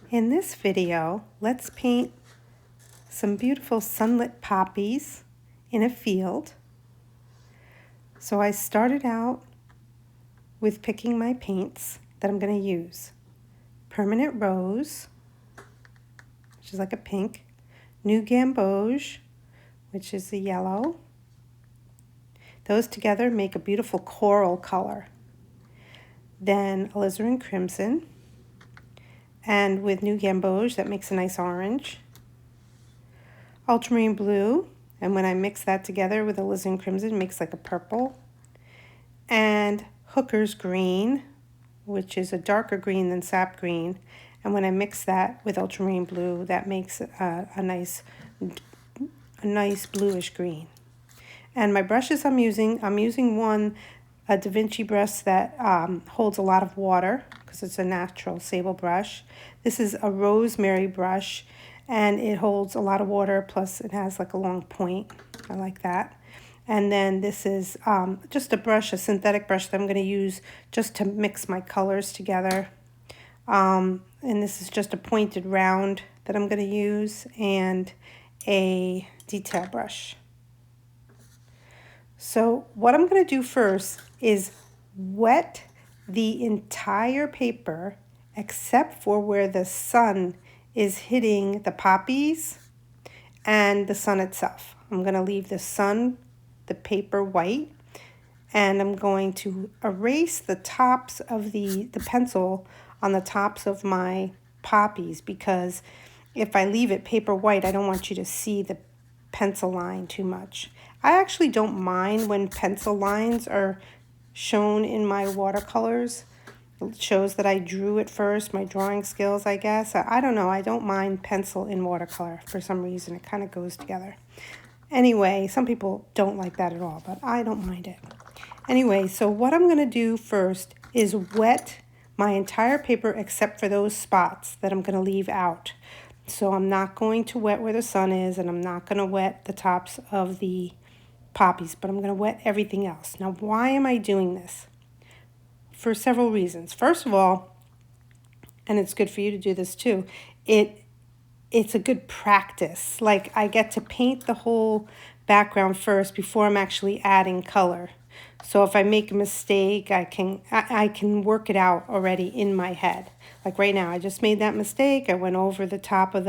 In this video, let's paint some beautiful sunlit poppies in a field. So I started out with picking my paints that I'm going to use. Permanent Rose, which is like a pink. New Gamboge, which is the yellow. Those together make a beautiful coral color. Then alizarin crimson. And with New Gamboge, that makes a nice orange. Ultramarine blue, and when I mix that together with alizarin crimson, it makes like a purple. And Hooker's green, which is a darker green than sap green. And when I mix that with ultramarine blue, that makes a nice bluish green. And my brushes I'm using a Da Vinci brush that holds a lot of water because it's a natural sable brush. This is a rosemary brush, and it holds a lot of water, plus it has like a long point. I like that. And then this is just a synthetic brush that I'm going to use just to mix my colors together. And this is just a pointed round that I'm going to use, and a detail brush. So what I'm going to do first is wet the entire paper except for where the sun is hitting the poppies and the sun itself. I'm going to leave the paper white, and I'm going to erase the tops of the pencil on the tops of my poppies, because if I leave it paper white, I don't want you to see the pencil line too much. I actually don't mind when pencil lines are shown in my watercolors. It shows that I drew it first, my drawing skills, I guess. I don't know. I don't mind pencil in watercolor for some reason. It kind of goes together. Anyway, some people don't like that at all, but I don't mind it. Anyway, so what I'm going to do first is wet my entire paper except for those spots that I'm going to leave out. So I'm not going to wet where the sun is, and I'm not going to wet the tops of the poppies, but I'm going to wet everything else. Now, why am I doing this? For several reasons. First of all, and it's good for you to do this too, it's a good practice. Like, I get to paint the whole background first before I'm actually adding color. So if I make a mistake, I can work it out already in my head. Like right now, I just made that mistake. I went over the top of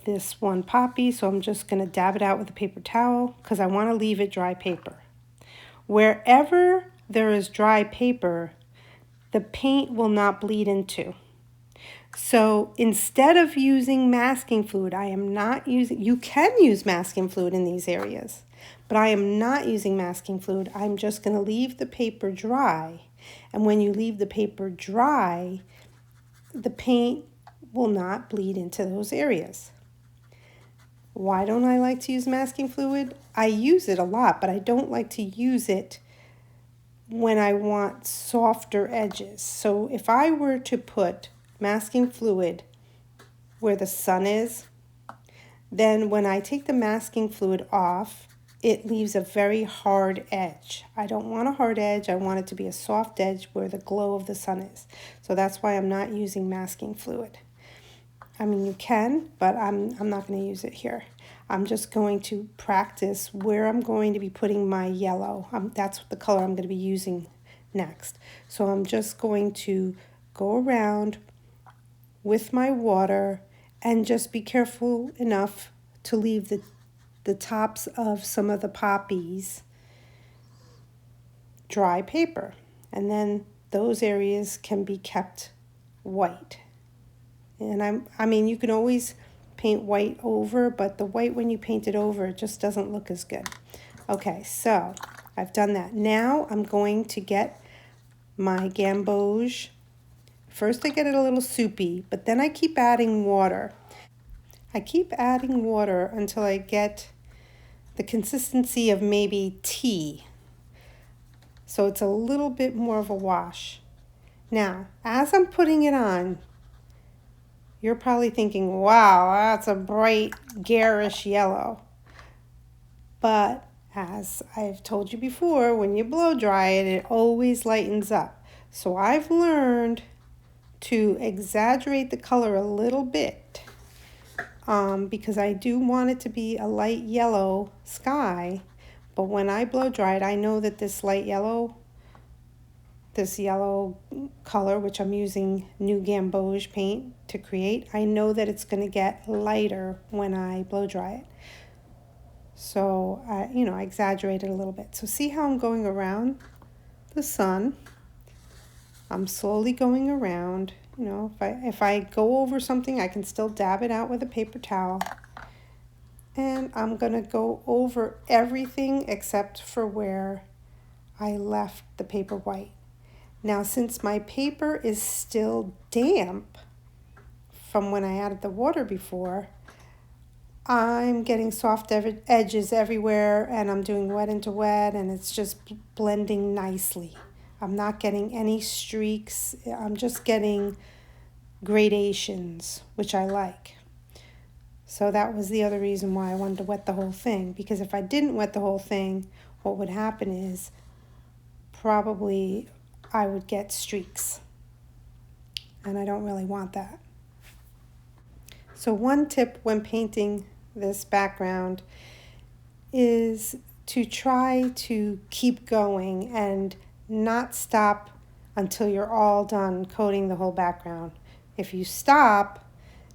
this one poppy, so I'm just going to dab it out with a paper towel because I want to leave it dry paper. Wherever there is dry paper, the paint will not bleed into. So instead of using masking fluid, you can use masking fluid in these areas, but I am not using masking fluid. I'm just going to leave the paper dry. And when you leave the paper dry, the paint will not bleed into those areas. Why don't I like to use masking fluid? I use it a lot, but I don't like to use it when I want softer edges. So if I were to put masking fluid where the sun is, then when I take the masking fluid off, it leaves a very hard edge. I don't want a hard edge. I want it to be a soft edge where the glow of the sun is. So that's why I'm not using masking fluid. I mean, you can, but I'm not going to use it here. I'm just going to practice where I'm going to be putting my yellow. That's the color I'm going to be using next. So I'm just going to go around with my water and just be careful enough to leave the tops of some of the poppies dry paper. And then those areas can be kept white. And I mean, you can always paint white over, but the white, when you paint it over, it just doesn't look as good. Okay, so I've done that. Now I'm going to get my gamboge. First I get it a little soupy, but then I keep adding water. I keep adding water until I get the consistency of maybe tea. So it's a little bit more of a wash. Now, as I'm putting it on, you're probably thinking, wow, that's a bright, garish yellow. But as I've told you before, when you blow dry it, it always lightens up. So I've learned to exaggerate the color a little bit, because I do want it to be a light yellow sky, but when I blow dry it, I know that this yellow color, which I'm using New Gamboge paint to create, I know that it's going to get lighter when I blow dry it. So, I exaggerate it a little bit. So see how I'm going around the sun? I'm slowly going around. If I go over something, I can still dab it out with a paper towel. And I'm going to go over everything except for where I left the paper white. Now, since my paper is still damp from when I added the water before, I'm getting soft edges everywhere, and I'm doing wet into wet, and it's just blending nicely. I'm not getting any streaks. I'm just getting gradations, which I like. So that was the other reason why I wanted to wet the whole thing, because if I didn't wet the whole thing, what would happen is probably I would get streaks, and I don't really want that. So one tip when painting this background is to try to keep going and not stop until you're all done coating the whole background. If you stop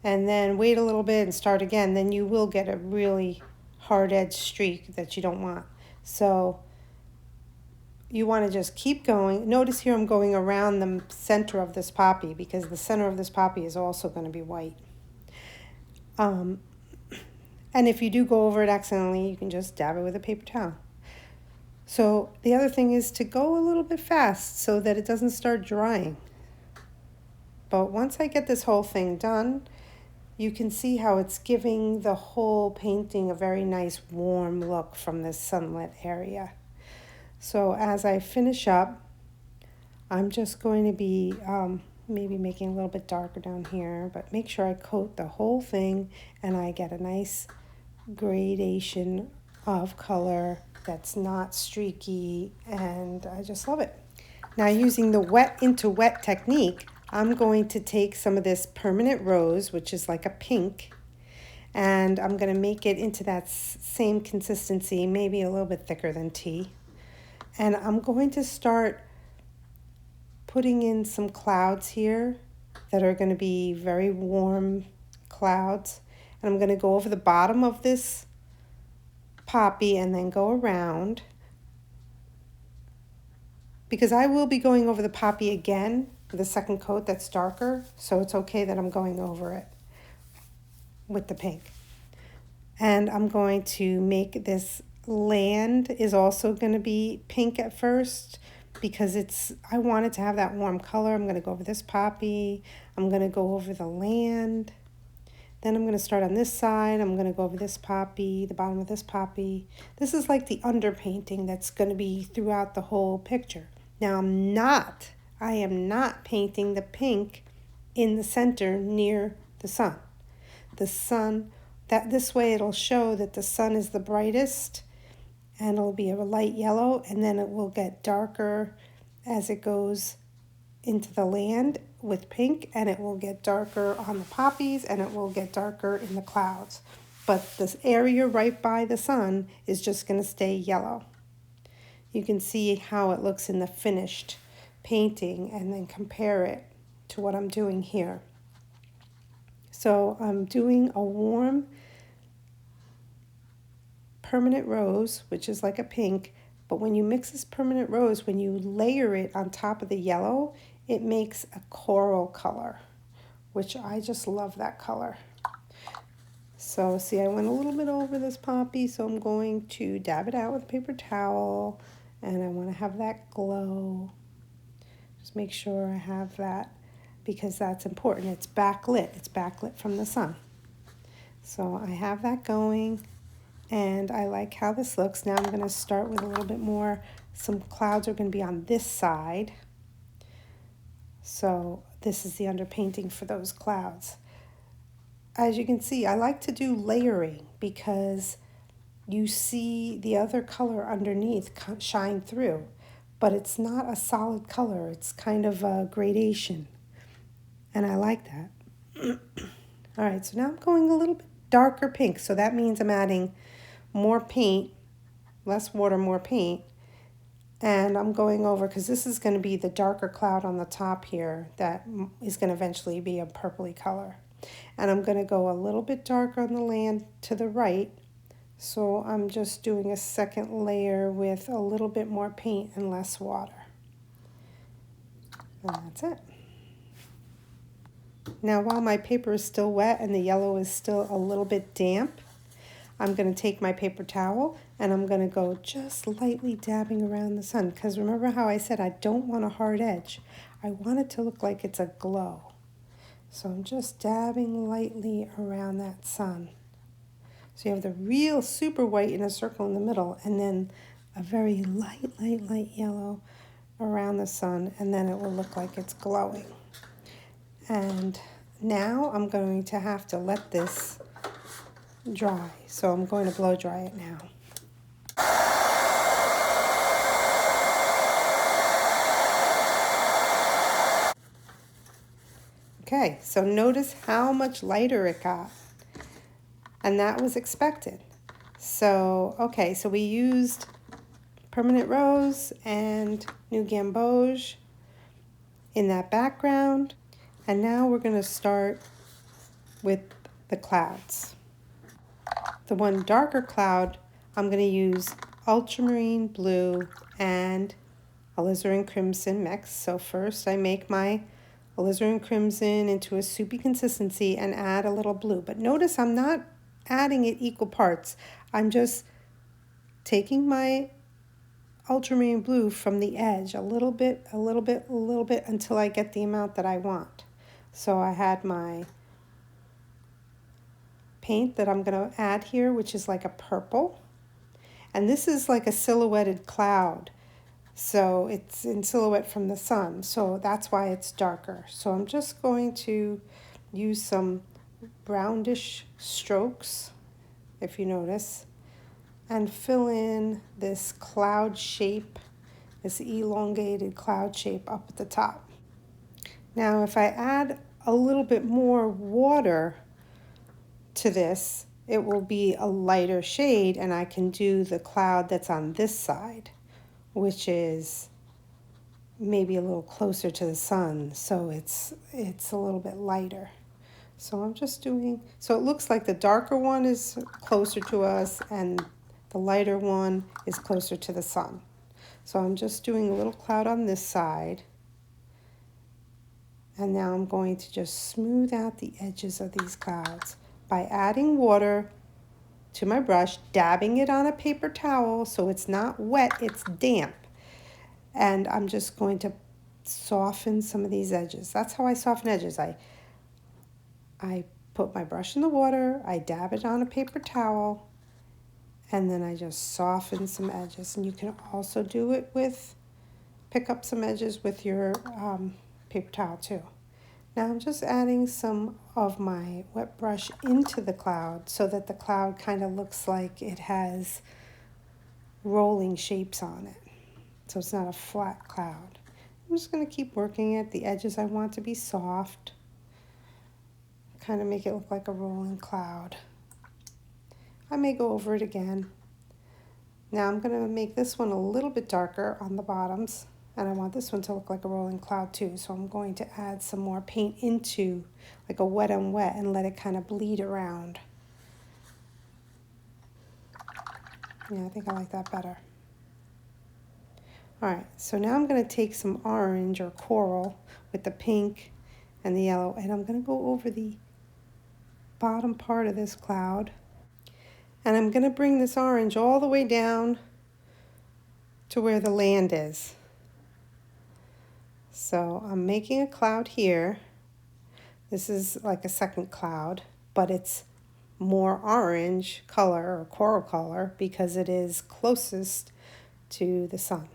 and then wait a little bit and start again, then you will get a really hard edge streak that you don't want. So you want to just keep going. Notice here I'm going around the center of this poppy because the center of this poppy is also going to be white. And if you do go over it accidentally, you can just dab it with a paper towel. So the other thing is to go a little bit fast so that it doesn't start drying. But once I get this whole thing done, you can see how it's giving the whole painting a very nice warm look from this sunlit area. So as I finish up, I'm just going to be maybe making a little bit darker down here, but make sure I coat the whole thing and I get a nice gradation of color that's not streaky, and I just love it. Now, using the wet into wet technique, I'm going to take some of this permanent rose, which is like a pink, and I'm going to make it into that same consistency, maybe a little bit thicker than tea. And I'm going to start putting in some clouds here that are going to be very warm clouds. And I'm going to go over the bottom of this poppy and then go around, because I will be going over the poppy again with a second coat that's darker, so it's okay that I'm going over it with the pink. And I'm going to make this land is also going to be pink at first because I want it to have that warm color. I'm going to go over this poppy. I'm going to go over the land. Then I'm going to start on this side. I'm going to go over this poppy, the bottom of this poppy. This is like the underpainting that's going to be throughout the whole picture. Now I am not painting the pink in the center near the sun. The sun, this way it'll show that the sun is the brightest, and it'll be a light yellow, and then it will get darker as it goes into the land with pink, and it will get darker on the poppies, and it will get darker in the clouds. But this area right by the sun is just going to stay yellow. You can see how it looks in the finished painting and then compare it to what I'm doing here. So I'm doing a warm permanent rose, which is like a pink, but when you mix this permanent rose, when you layer it on top of the yellow, it makes a coral color, which I just love that color. So see, I went a little bit over this poppy, so I'm going to dab it out with a paper towel, and I want to have that glow. Just make sure I have that because that's important. It's backlit. It's backlit from the sun. So I have that going, and I like how this looks. Now I'm going to start with a little bit more. Some clouds are going to be on this side. So this is the underpainting for those clouds. As you can see, I like to do layering because you see the other color underneath shine through, but it's not a solid color. It's kind of a gradation. And I like that. All right, so now I'm going a little bit darker pink. So that means I'm adding more paint, less water, more paint. And I'm going over, because this is going to be the darker cloud on the top here that is going to eventually be a purpley color. And I'm going to go a little bit darker on the land to the right. So I'm just doing a second layer with a little bit more paint and less water. And that's it. Now while my paper is still wet and the yellow is still a little bit damp, I'm going to take my paper towel and I'm going to go just lightly dabbing around the sun. Because remember how I said I don't want a hard edge. I want it to look like it's a glow. So I'm just dabbing lightly around that sun. So you have the real super white in a circle in the middle, and then a very light yellow around the sun, and then it will look like it's glowing. And now I'm going to have to let this dry. So I'm going to blow dry it now. Okay, so notice how much lighter it got. And that was expected. So, okay, so we used permanent rose and new gamboge in that background. And now we're going to start with the clouds. The one darker cloud, I'm going to use ultramarine blue and alizarin crimson mix. So first I make my alizarin crimson into a soupy consistency and add a little blue. But notice I'm not adding it equal parts. I'm just taking my ultramarine blue from the edge a little bit until I get the amount that I want. So I had my paint that I'm going to add here, which is like a purple. And this is like a silhouetted cloud. So it's in silhouette from the sun. So that's why it's darker. So I'm just going to use some roundish strokes, if you notice, and fill in this cloud shape, this elongated cloud shape up at the top. Now if I add a little bit more water to this, it will be a lighter shade, and I can do the cloud that's on this side, which is maybe a little closer to the sun, so it's a little bit lighter. So I'm just doing, so it looks like the darker one is closer to us and the lighter one is closer to the sun. So I'm just doing a little cloud on this side. And now I'm going to just smooth out the edges of these clouds by adding water to my brush, dabbing it on a paper towel so it's not wet, it's damp. And I'm just going to soften some of these edges. That's how I soften edges. I put my brush in the water, I dab it on a paper towel, and then I just soften some edges. And you can also do it with, pick up some edges with your paper towel too. Now I'm just adding some of my wet brush into the cloud so that the cloud kind of looks like it has rolling shapes on it. So it's not a flat cloud. I'm just going to keep working it. The edges I want to be soft. Kind of make it look like a rolling cloud. I may go over it again. Now I'm going to make this one a little bit darker on the bottoms. And I want this one to look like a rolling cloud too. So I'm going to add some more paint into like a wet on wet and let it kind of bleed around. Yeah, I think I like that better. All right, so now I'm going to take some orange or coral with the pink and the yellow, and I'm going to go over the bottom part of this cloud. And I'm going to bring this orange all the way down to where the land is. So I'm making a cloud here. This is like a second cloud, but it's more orange color or coral color because it is closest to the sun.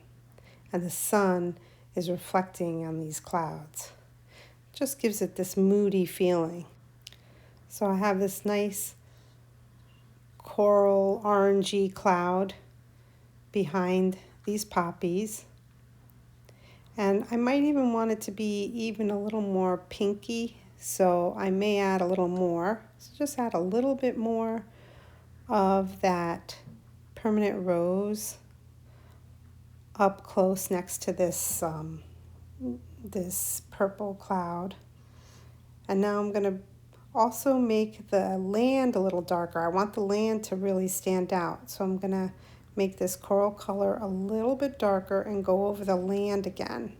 And the sun is reflecting on these clouds. It just gives it this moody feeling. So I have this nice coral orangey cloud behind these poppies. And I might even want it to be even a little more pinky, so I may add a little more. So just add a little bit more of that permanent rose up close next to this purple cloud. And now I'm going to also make the land a little darker. I want the land to really stand out. So I'm going to make this coral color a little bit darker and go over the land again.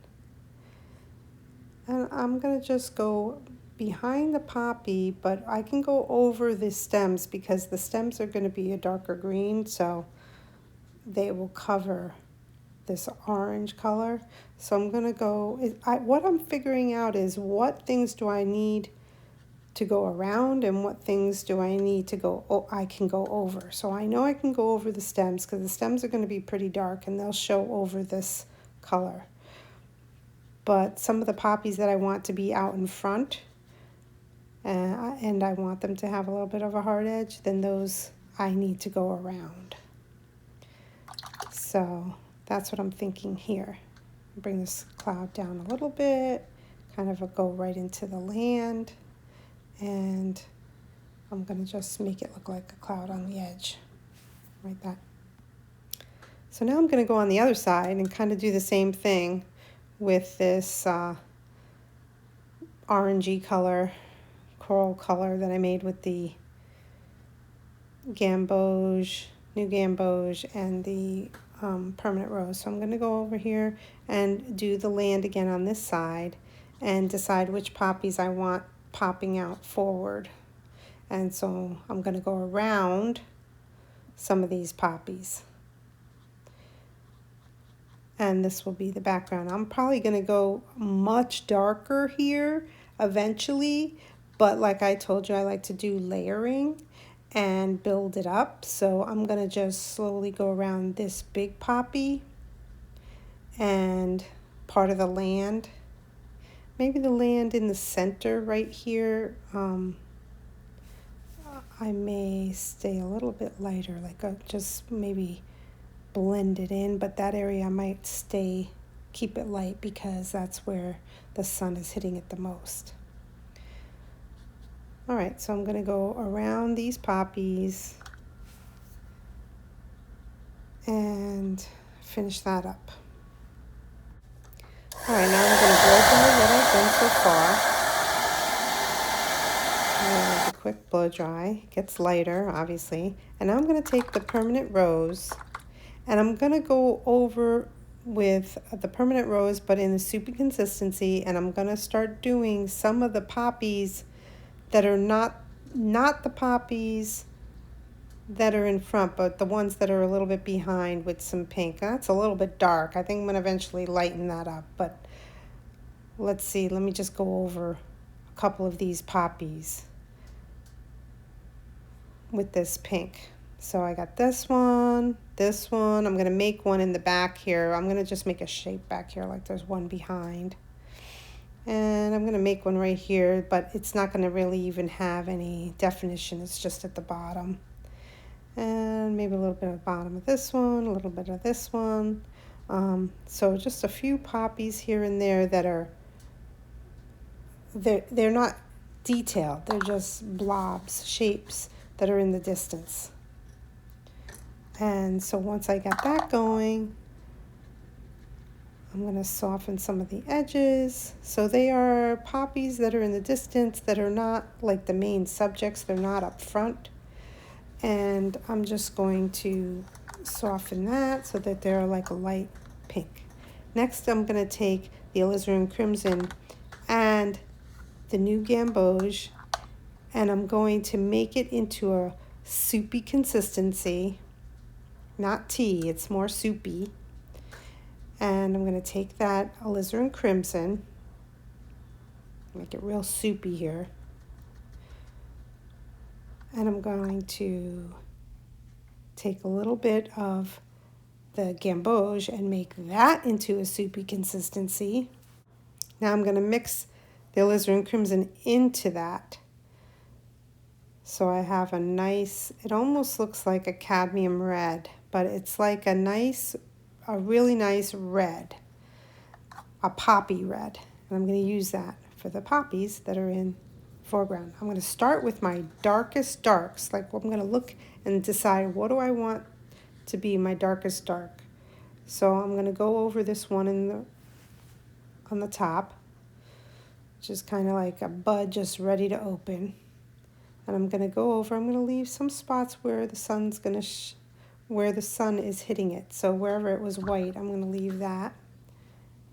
And I'm going to just go behind the poppy, but I can go over the stems because the stems are going to be a darker green, so they will cover this orange color. So I'm going to go, what I'm figuring out is what things do I need to go around and what things do I need to go, I can go over. So I know I can go over the stems because the stems are going to be pretty dark and they'll show over this color. But some of the poppies that I want to be out in front and I want them to have a little bit of a hard edge, then those I need to go around. So that's what I'm thinking here. Bring this cloud down a little bit, kind of go right into the land, and I'm going to just make it look like a cloud on the edge, like that. So now I'm going to go on the other side and kind of do the same thing with this orangey color, coral color that I made with the gamboge, new gamboge, and the permanent rose. So I'm going to go over here and do the land again on this side and decide which poppies I want popping out forward. And so I'm going to go around some of these poppies. And this will be the background. I'm probably going to go much darker here eventually, but like I told you, I like to do layering and build it up. So I'm going to just slowly go around this big poppy and part of the land. Maybe the land in the center right here. I may stay a little bit lighter, like just maybe blend it in, but that area I might keep it light because that's where the sun is hitting it the most. All right, so I'm going to go around these poppies and finish that up. All right, now I'm going to blow dry what I've done so far. And a quick blow dry. It gets lighter, obviously. And now I'm going to take the permanent rose and I'm going to go over with the permanent rose, but in a soupy consistency, and I'm going to start doing some of the poppies that are not the poppies that are in front, but the ones that are a little bit behind with some pink. That's a little bit dark. I think I'm going to eventually lighten that up, but let's see. Let me just go over a couple of these poppies with this pink. So I got this one. I'm going to make one in the back here. I'm going to just make a shape back here like there's one behind. And I'm going to make one right here, but it's not going to really even have any definition. It's just at the bottom. And maybe a little bit of the bottom of this one, a little bit of this one. So just a few poppies here and there that are, they're not detailed. They're just blobs, shapes that are in the distance. And so once I got that going, I'm going to soften some of the edges. So they are poppies that are in the distance that are not like the main subjects. They're not up front. And I'm just going to soften that so that they're like a light pink. Next, I'm going to take the alizarin crimson and the new gamboge, and I'm going to make it into a soupy consistency. Not tea, it's more soupy. And I'm going to take that alizarin crimson, make it real soupy here. And I'm going to take a little bit of the gamboge and make that into a soupy consistency. Now I'm going to mix the alizarin crimson into that. So I have a nice, it almost looks like a cadmium red, but it's like a really nice red. a poppy red. And I'm going to use that for the poppies that are in foreground. I'm going to start with my darkest darks. Like I'm going to look and decide what do I want to be my darkest dark. So I'm going to go over this one on the top, which is kind of like a bud just ready to open. And I'm going to go over, I'm going to leave some spots where the sun's going to, where the sun is hitting it. So wherever it was white, I'm going to leave that.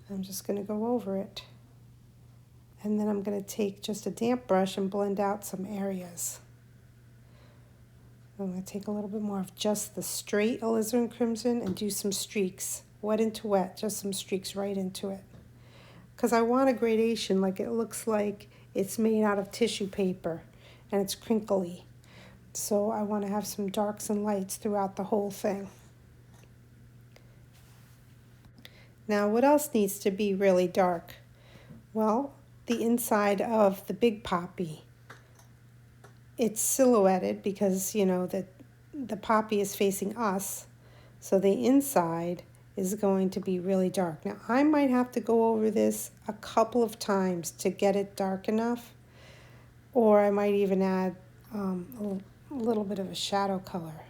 I'm just going to go over it. And then I'm going to take just a damp brush and blend out some areas. I'm going to take a little bit more of just the straight alizarin crimson and do some streaks, wet into wet, just some streaks right into it. Because I want a gradation, like it looks like it's made out of tissue paper and it's crinkly. So I want to have some darks and lights throughout the whole thing. Now what else needs to be really dark? Well, the inside of the big poppy. It's silhouetted because, you know, the poppy is facing us. So the inside is going to be really dark. Now I might have to go over this a couple of times to get it dark enough. Or I might even add a little bit of a shadow color.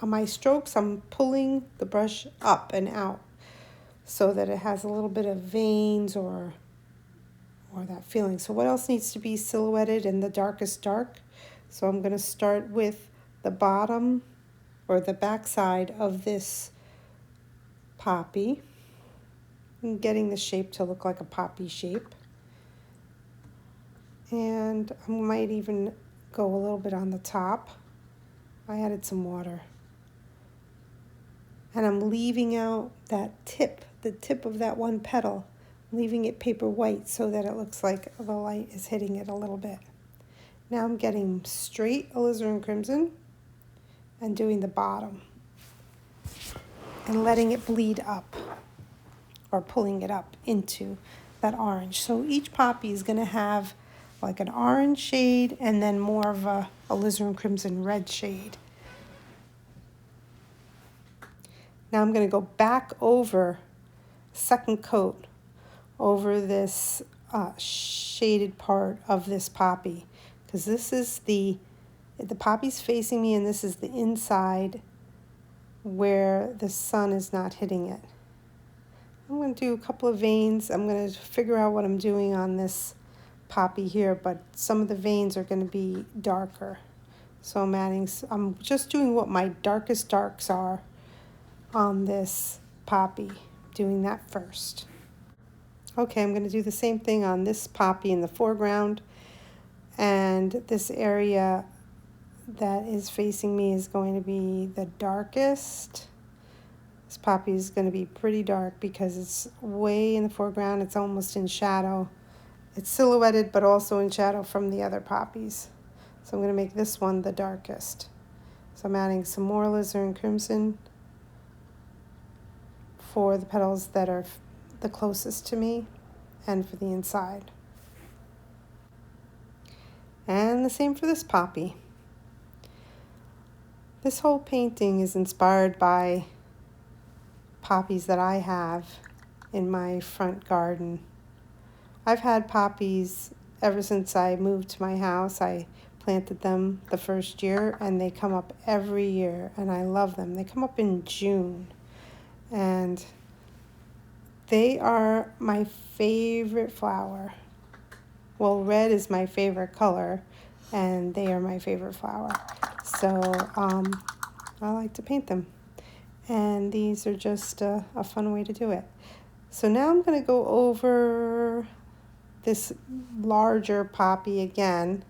On my strokes, I'm pulling the brush up and out so that it has a little bit of veins or that feeling. So what else needs to be silhouetted in the darkest dark? So I'm going to start with the bottom or the back side of this poppy and getting the shape to look like a poppy shape. And I might even go a little bit on the top. I added some water. And I'm leaving out that tip, the tip of that one petal, leaving it paper white so that it looks like the light is hitting it a little bit. Now I'm getting straight alizarin crimson and doing the bottom and letting it bleed up or pulling it up into that orange. So each poppy is going to have like an orange shade and then more of a alizarin crimson red shade. Now I'm going to go back over second coat over this shaded part of this poppy because this is the poppy's facing me and this is the inside where the sun is not hitting it. I'm going to do a couple of veins. I'm going to figure out what I'm doing on this poppy here, but some of the veins are going to be darker. So I'm just doing what my darkest darks are on this poppy, doing that first. Okay, I'm going to do the same thing on this poppy in the foreground, and this area that is facing me is going to be the darkest. This poppy is going to be pretty dark because it's way in the foreground. It's almost in shadow. It's silhouetted but also in shadow from the other poppies. So I'm going to make this one the darkest. So I'm adding some more alizarin crimson for the petals that are the closest to me and for the inside. And the same for this poppy. This whole painting is inspired by poppies that I have in my front garden. I've had poppies ever since I moved to my house. I planted them the first year and they come up every year and I love them. They come up in June and they are my favorite flower. Well, red is my favorite color and they are my favorite flower. So I like to paint them. And these are just a fun way to do it. So now I'm going to go over this larger poppy again.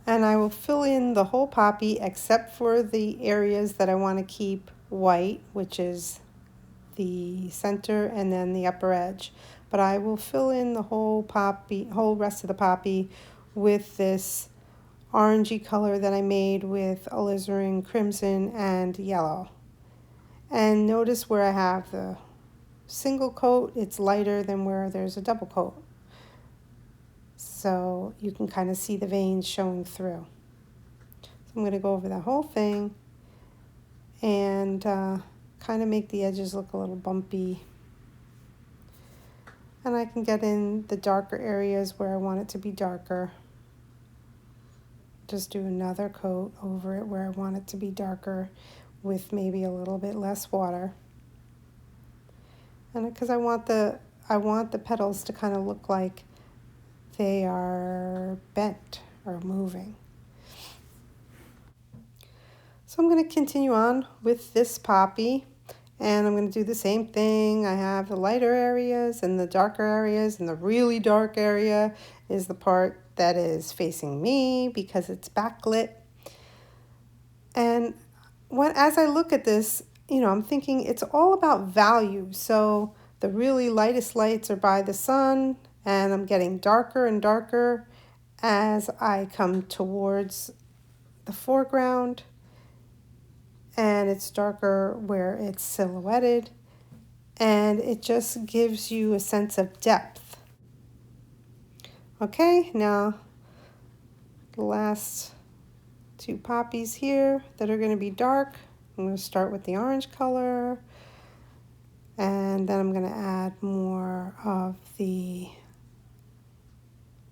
And I will fill in the whole poppy except for the areas that I want to keep white, which is the center and then the upper edge. But I will fill in the whole rest of the poppy with this orangey color that I made with alizarin crimson and yellow. And notice where I have the single coat, it's lighter than where there's a double coat. So you can kind of see the veins showing through. So I'm going to go over the whole thing and kind of make the edges look a little bumpy. And I can get in the darker areas where I want it to be darker. Just do another coat over it where I want it to be darker with maybe a little bit less water. And because I want the petals to kind of look like they are bent or moving. So I'm going to continue on with this poppy, and I'm going to do the same thing. I have the lighter areas and the darker areas, and the really dark area is the part that is facing me because it's backlit. And as I look at this, I'm thinking it's all about value. So the really lightest lights are by the sun, and I'm getting darker and darker as I come towards the foreground, and it's darker where it's silhouetted, and it just gives you a sense of depth. Okay, now the last two poppies here that are going to be dark. I'm going to start with the orange color, and then I'm going to add more of the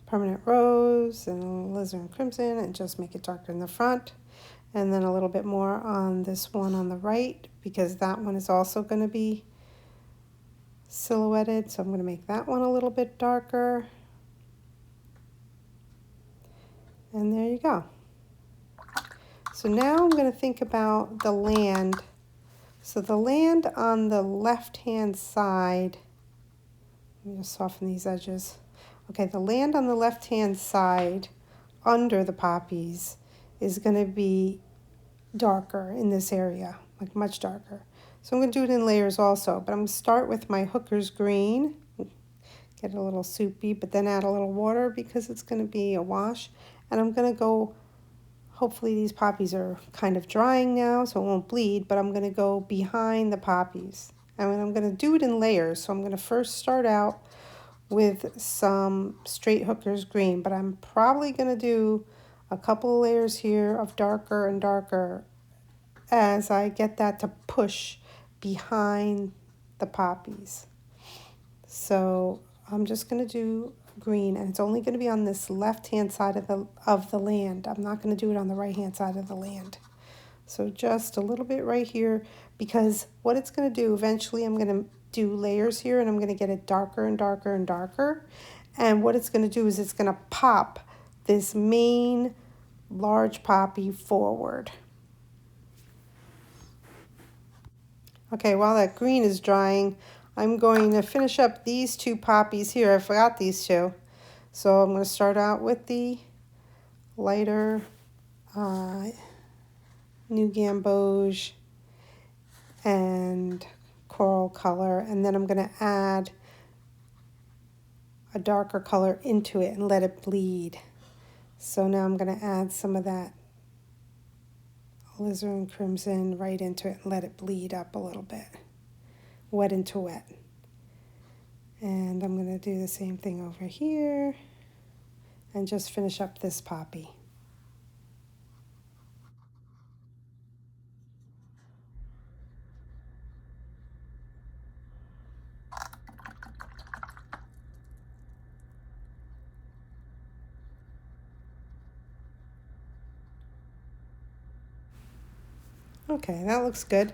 permanent rose and alizarin crimson and just make it darker in the front, and then a little bit more on this one on the right because that one is also going to be silhouetted, so I'm going to make that one a little bit darker. And there you go. So now I'm going to think about the land. So the land on the left-hand side, let me just soften these edges. Okay, the land on the left-hand side under the poppies is going to be darker in this area, like much darker. So I'm going to do it in layers also, but I'm going to start with my Hooker's green, get it a little soupy, but then add a little water because it's going to be a wash. And I'm going to go, hopefully these poppies are kind of drying now so it won't bleed, but I'm going to go behind the poppies. And I'm going to do it in layers. So I'm going to first start out with some straight Hooker's green, but I'm probably going to do a couple of layers here of darker and darker as I get that to push behind the poppies. So I'm just going to do green, and it's only going to be on this left-hand side of the land. I'm not going to do it on the right-hand side of the land. So just a little bit right here, because what it's going to do, eventually I'm going to do layers here, and I'm going to get it darker and darker and darker. And what it's going to do is it's going to pop this main large poppy forward. Okay, while that green is drying, I'm going to finish up these two poppies here. I forgot these two. So I'm going to start out with the lighter New Gamboge and coral color, and then I'm going to add a darker color into it and let it bleed. So now I'm going to add some of that alizarin crimson right into it and let it bleed up a little bit, wet into wet. And I'm going to do the same thing over here and just finish up this poppy. Okay, that looks good.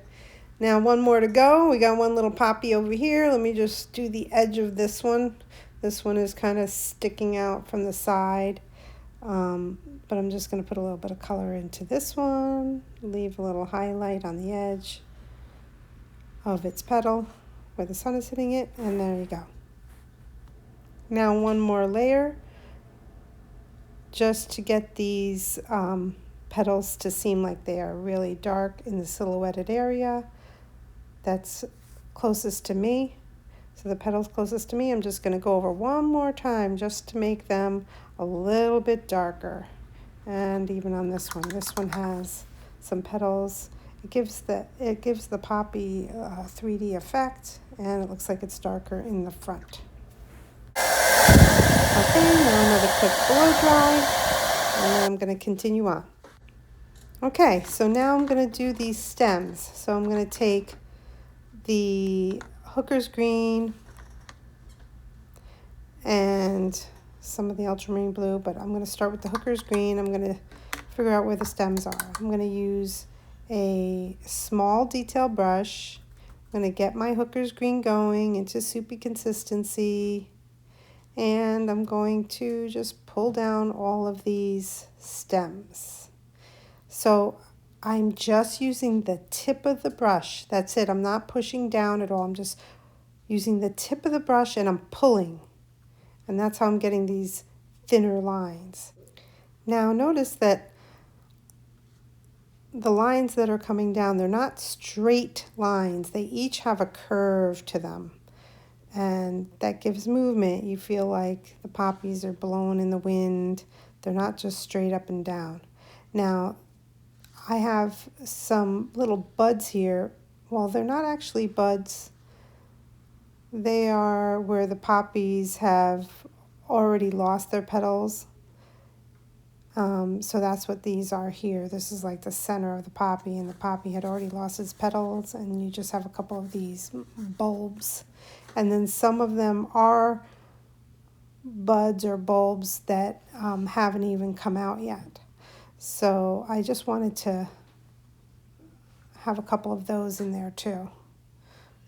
Now one more to go. We got one little poppy over here. Let me just do the edge of this one. This one is kind of sticking out from the side, but I'm just going to put a little bit of color into this one. Leave a little highlight on the edge of its petal where the sun is hitting it, and there you go. Now one more layer just to get these petals to seem like they are really dark in the silhouetted area that's closest to me. So the petals closest to me, I'm just going to go over one more time just to make them a little bit darker. And even on this one has some petals. It gives the poppy a 3D effect, and it looks like it's darker in the front. Okay, now another quick blow dry, and then I'm going to continue on. Okay, so now I'm going to do these stems. So I'm going to take the Hooker's green and some of the ultramarine blue, but I'm going to start with the hooker's green. I'm going to figure out where the stems are. I'm going to use a small detail brush. I'm going to get my hooker's green going into soupy consistency, and I'm going to just pull down all of these stems. So I'm just using the tip of the brush. That's it. I'm not pushing down at all. I'm just using the tip of the brush and I'm pulling. And that's how I'm getting these thinner lines. Now notice that the lines that are coming down, they're not straight lines. They each have a curve to them. And that gives movement. You feel like the poppies are blowing in the wind. They're not just straight up and down. Now, I have some little buds here. Well, they're not actually buds. They are where the poppies have already lost their petals. So that's what these are here. This is like the center of the poppy, and the poppy had already lost its petals, and you just have a couple of these bulbs. And then some of them are buds or bulbs that haven't even come out yet. So I just wanted to have a couple of those in there too.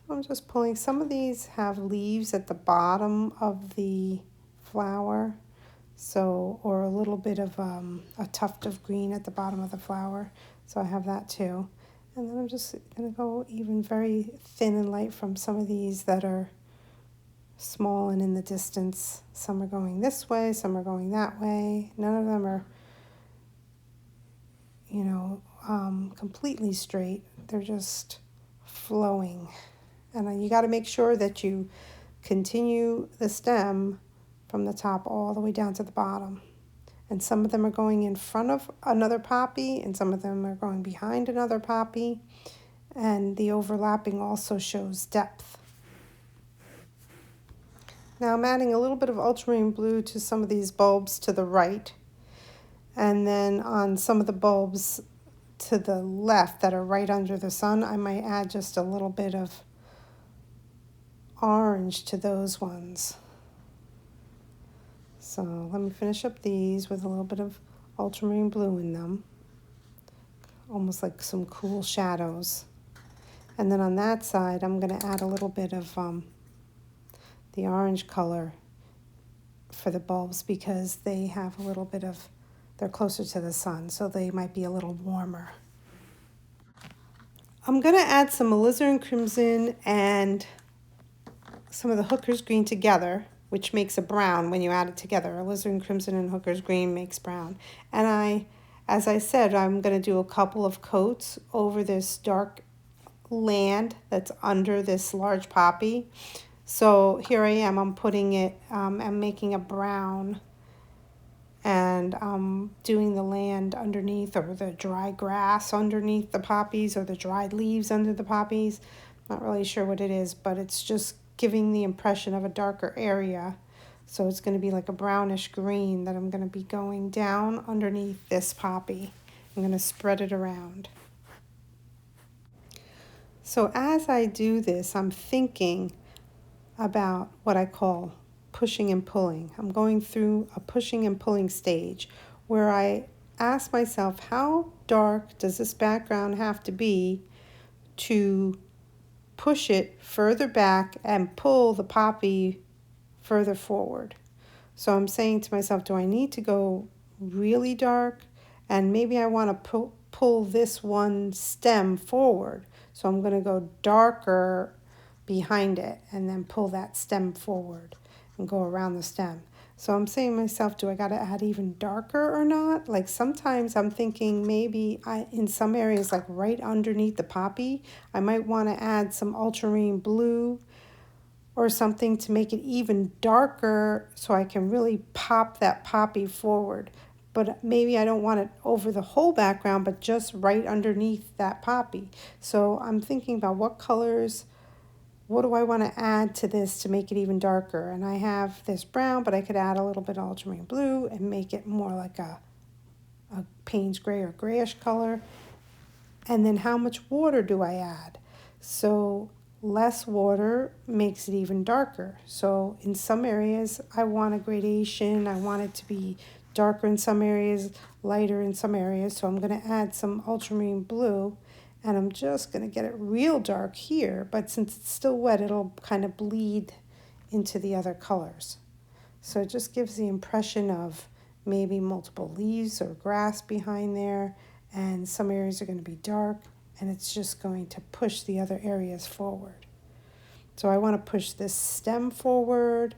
I'm just pulling. Some of these have leaves at the bottom of the flower, so, or a little bit of a tuft of green at the bottom of the flower, so I have that too. And then I'm just going to go even very thin and light from some of these that are small and in the distance. Some are going this way, some are going that way. None of them are, you know, completely straight. They're just flowing. And you got to make sure that you continue the stem from the top all the way down to the bottom. And some of them are going in front of another poppy, and some of them are going behind another poppy. And the overlapping also shows depth. Now I'm adding a little bit of ultramarine blue to some of these bulbs to the right. And then on some of the bulbs to the left that are right under the sun, I might add just a little bit of orange to those ones. So let me finish up these with a little bit of ultramarine blue in them, almost like some cool shadows. And then on that side, I'm going to add a little bit of the orange color for the bulbs, because they have a little bit of, they're closer to the sun, so they might be a little warmer. I'm going to add some alizarin crimson and some of the hooker's green together, which makes a brown when you add it together. Alizarin crimson and hooker's green makes brown. And as I said, I'm going to do a couple of coats over this dark land that's under this large poppy. So here I am, I'm putting it, I'm making a brown, and doing the land underneath, or the dry grass underneath the poppies, or the dried leaves under the poppies. Not really sure what it is, but it's just giving the impression of a darker area. So it's going to be like a brownish green that I'm going to be going down underneath this poppy. I'm going to spread it around. So as I do this, I'm thinking about what I call pushing and pulling. I'm going through a pushing and pulling stage where I ask myself, how dark does this background have to be to push it further back and pull the poppy further forward? So I'm saying to myself, do I need to go really dark? And maybe I want to pull this one stem forward. So I'm going to go darker behind it and then pull that stem forward and go around the stem. So I'm saying to myself, do I got to add even darker or not? Like sometimes I'm thinking maybe in some areas, like right underneath the poppy, I might want to add some ultramarine blue or something to make it even darker so I can really pop that poppy forward. But maybe I don't want it over the whole background, but just right underneath that poppy. So I'm thinking about what colors, what do I want to add to this to make it even darker? And I have this brown, but I could add a little bit of ultramarine blue and make it more like a Payne's gray or grayish color. And then how much water do I add? So less water makes it even darker. So in some areas, I want a gradation. I want it to be darker in some areas, lighter in some areas. So I'm going to add some ultramarine blue, and I'm just going to get it real dark here. But since it's still wet, it'll kind of bleed into the other colors. So it just gives the impression of maybe multiple leaves or grass behind there, and some areas are going to be dark, and it's just going to push the other areas forward. So I want to push this stem forward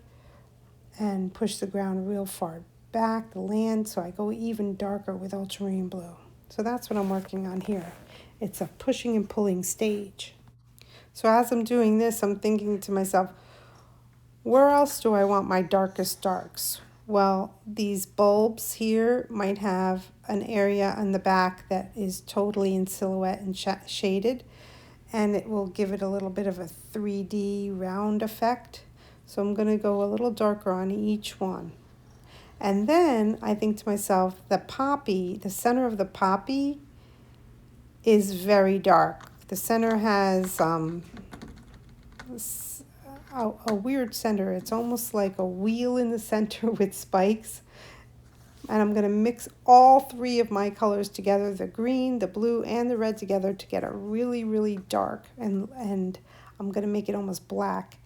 and push the ground real far back, the land, so I go even darker with ultramarine blue. So that's what I'm working on here. It's a pushing and pulling stage. So as I'm doing this, I'm thinking to myself, where else do I want my darkest darks? Well, these bulbs here might have an area on the back that is totally in silhouette and shaded, and it will give it a little bit of a 3D round effect. So I'm going to go a little darker on each one. And then I think to myself, the poppy, the center of the poppy is very dark. The center has a weird center. It's almost like a wheel in the center with spikes. And I'm going to mix all three of my colors together, the green, the blue, and the red together to get a really, really dark. And I'm going to make it almost black.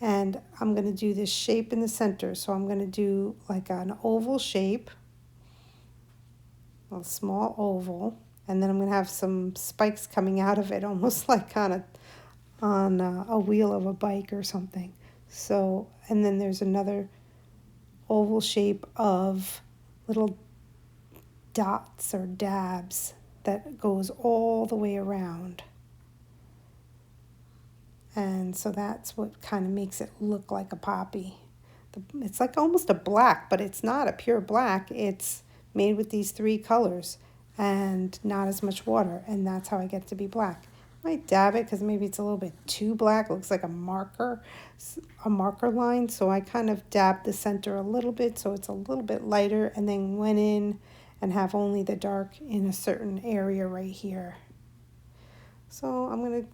And I'm going to do this shape in the center. So I'm going to do like an oval shape, a small oval. And then I'm going to have some spikes coming out of it, almost like on a wheel of a bike or something. So, and then there's another oval shape of little dots or dabs that goes all the way around. And so that's what kind of makes it look like a poppy. It's like almost a black, but it's not a pure black. It's made with these three colors and not as much water, and that's how I get to be black. I might dab it because maybe it's a little bit too black. It looks like a marker line. So I kind of dabbed the center a little bit so it's a little bit lighter, and then went in and have only the dark in a certain area right here. So I'm going to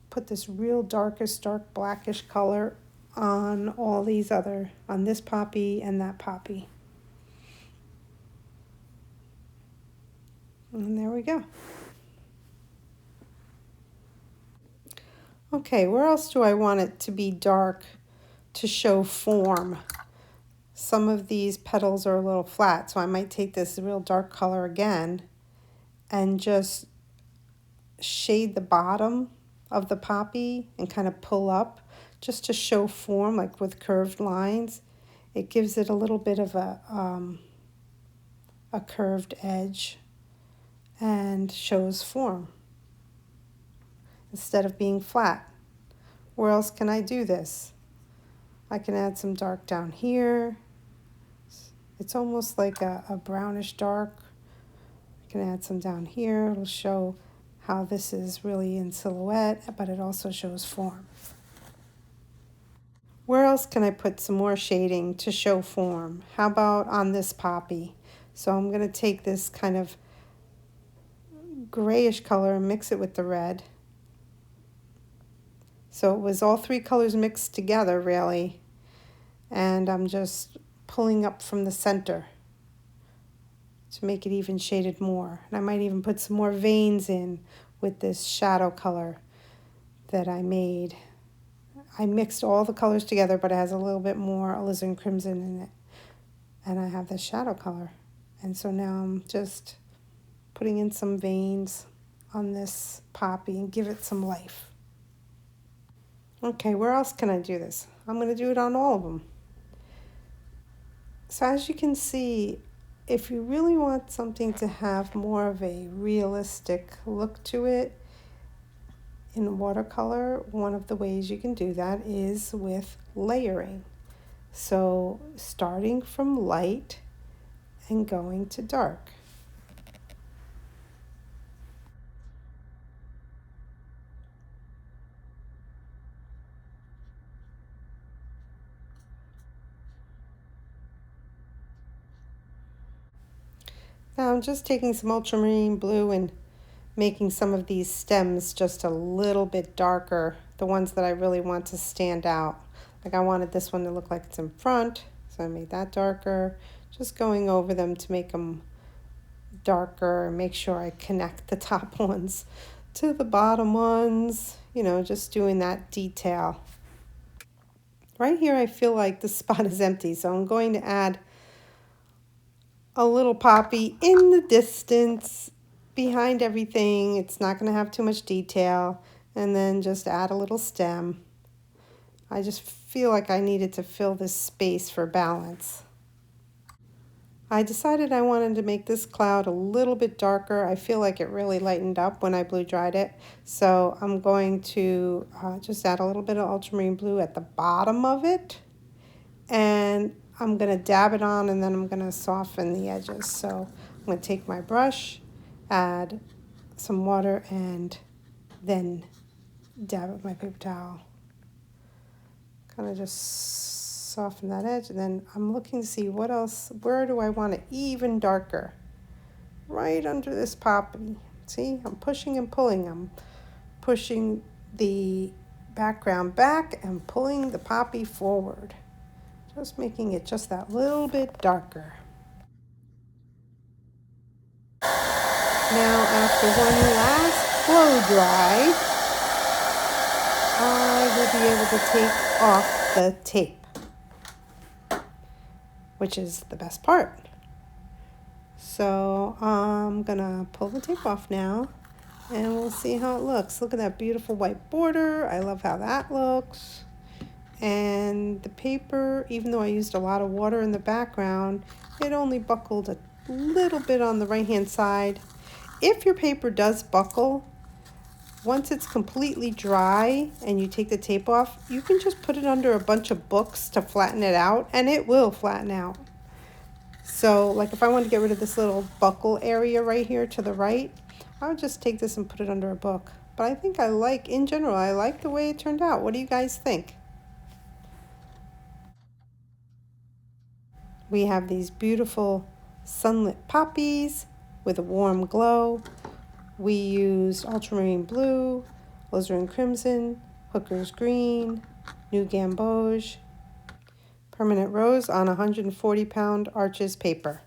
put this real darkest dark blackish color on all these on this poppy and that poppy. And there we go. Okay, where else do I want it to be dark to show form? Some of these petals are a little flat, so I might take this real dark color again and just shade the bottom of the poppy and kind of pull up just to show form, like with curved lines. It gives it a little bit of a curved edge and shows form instead of being flat. Where else can I do this? I can add some dark down here. It's almost like a brownish dark. I can add some down here. It'll show how this is really in silhouette, but it also shows form. Where else can I put some more shading to show form? How about on this poppy? So I'm going to take this kind of grayish color and mix it with the red. So it was all three colors mixed together, really. And I'm just pulling up from the center to make it even shaded more. And I might even put some more veins in with this shadow color that I made. I mixed all the colors together, but it has a little bit more alizarin crimson in it. And I have this shadow color. And so now I'm just putting in some veins on this poppy and give it some life. Okay, where else can I do this? I'm going to do it on all of them. So as you can see, if you really want something to have more of a realistic look to it in watercolor, one of the ways you can do that is with layering. So starting from light and going to dark. Now I'm just taking some ultramarine blue and making some of these stems just a little bit darker the ones that I really want to stand out. Like I wanted this one to look like it's in front, so I made that darker. Just going over them to make them darker and make sure I connect the top ones to the bottom ones, you know, just doing that detail. Right here I feel like the spot is empty, so I'm going to add a little poppy in the distance behind everything. It's not going to have too much detail, and then just add a little stem. I just feel like I needed to fill this space for balance. I decided I wanted to make this cloud a little bit darker. I feel like it really lightened up when I blue dried it. So I'm going to just add a little bit of ultramarine blue at the bottom of it. And I'm going to dab it on, and then I'm going to soften the edges. So I'm going to take my brush, add some water, and then dab it with my paper towel. Kind of just soften that edge, and then I'm looking to see what else, where do I want it even darker? Right under this poppy. See, I'm pushing and pulling. I'm pushing the background back and pulling the poppy forward. Just making it just that little bit darker. Now, after one last blow dry, I will be able to take off the tape, which is the best part. So I'm gonna pull the tape off now, and we'll see how it looks. Look at that beautiful white border. I love how that looks. And the paper, even though I used a lot of water in the background, it only buckled a little bit on the right-hand side. If your paper does buckle, once it's completely dry and you take the tape off, you can just put it under a bunch of books to flatten it out, and it will flatten out. So like if I want to get rid of this little buckle area right here to the right, I would just take this and put it under a book. But I think in general, I like the way it turned out. What do you guys think? We have these beautiful sunlit poppies with a warm glow. We used ultramarine blue, alizarin crimson, hooker's green, new gamboge, permanent rose on 140-pound Arches paper.